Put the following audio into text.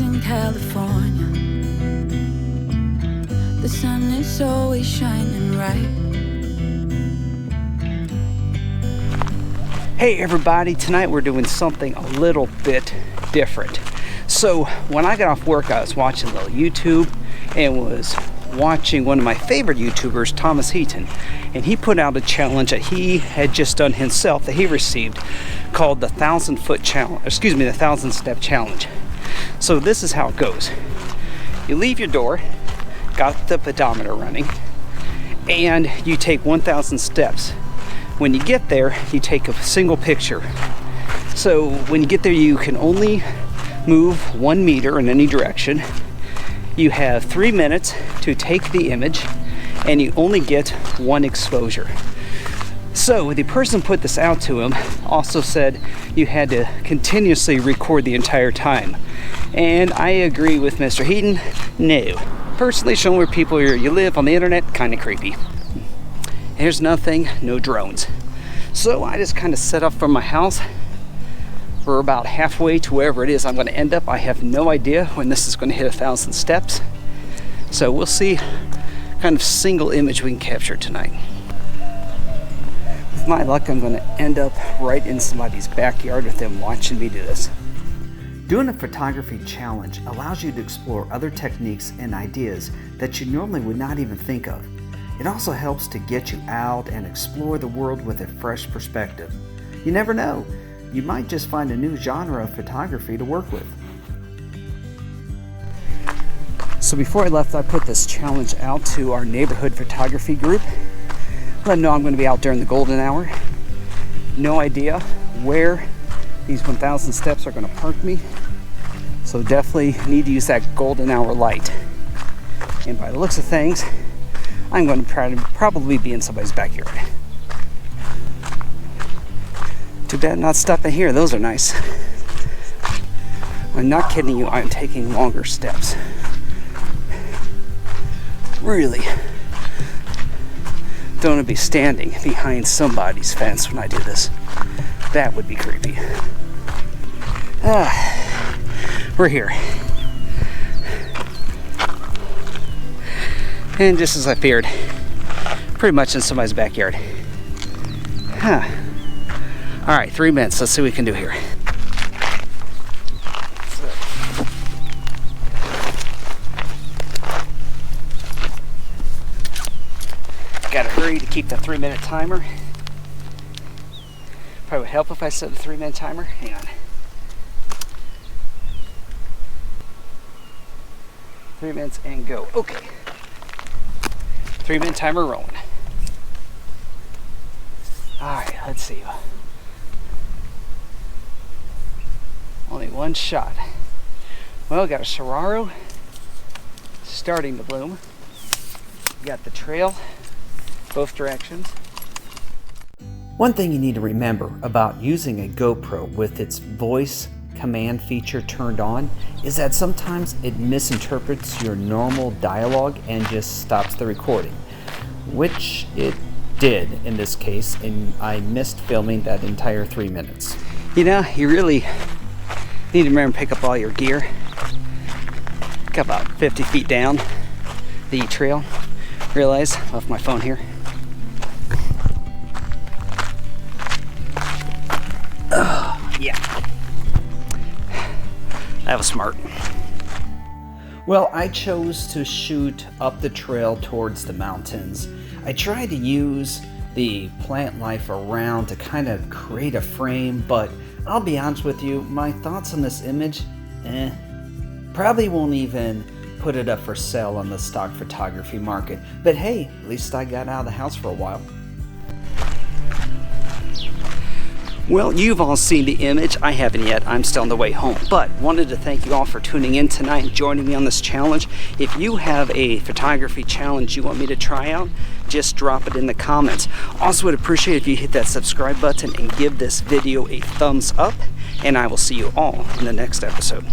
mountains in California. The sun is always shining bright. Hey everybody, tonight we're doing something a little bit different. So when I got off work, I was watching a little YouTube and was watching one of my favorite YouTubers, Thomas Heaton, and he put out a challenge that he had just done himself that he received called the 1,000-foot challenge, the 1,000-step challenge. So this is how it goes. You leave your door, got the pedometer running, and you take 1,000 steps. When you get there, you take a single picture. So when you get there, you can only move 1 meter in any direction. You have 3 minutes to take the image, and you only get 1 exposure. So the person put this out to him also said you had to continuously record the entire time. And I agree with Mr. Heaton, no. Personally, showing where people you live on the internet, kind of creepy. There's nothing, no drones. So I just kind of set up from my house. We're about halfway to wherever it is I'm going to end up. I have no idea when this is going to hit 1,000 steps. So we'll see kind of single image we can capture tonight. With my luck, I'm going to end up right in somebody's backyard with them watching me do this. Doing a photography challenge allows you to explore other techniques and ideas that you normally would not even think of. It also helps to get you out and explore the world with a fresh perspective. You never know, you might just find a new genre of photography to work with. So before I left, I put this challenge out to our neighborhood photography group. Let them know I'm going to be out during the golden hour. No idea where these 1,000 steps are going to park me. So definitely need to use that golden hour light. And by the looks of things, I'm going to probably be in somebody's backyard. Too bad not stopping here. Those are nice. I'm not kidding you. I'm taking longer steps. Really don't want to be standing behind somebody's fence when I do this. That would be creepy. We're here. And just as I feared, pretty much in somebody's backyard. All right, 3 minutes. Let's see what we can do here. Gotta hurry to keep the 3-minute timer. Probably would help if I set a 3-minute timer. Hang on. 3 minutes and go. Okay. 3-minute timer rolling. Alright, let's see. Only one shot. Well, got a saguaro starting to bloom. Got the trail, both directions. One thing you need to remember about using a GoPro with its voice command feature turned on is that sometimes it misinterprets your normal dialogue and just stops the recording, which it did in this case, and I missed filming that entire 3 minutes. You know, you really need to remember to pick up all your gear. Got about 50 feet down the trail. Realize I left my phone here. Yeah. That was smart. Well, I chose to shoot up the trail towards the mountains. I tried to use the plant life around to kind of create a frame, but I'll be honest with you, my thoughts on this image, probably won't even put it up for sale on the stock photography market. But hey, at least I got out of the house for a while. Well, you've all seen the image. I haven't yet. I'm still on the way home. But wanted to thank you all for tuning in tonight and joining me on this challenge. If you have a photography challenge you want me to try out, just drop it in the comments. Also would appreciate if you hit that subscribe button and give this video a thumbs up. And I will see you all in the next episode.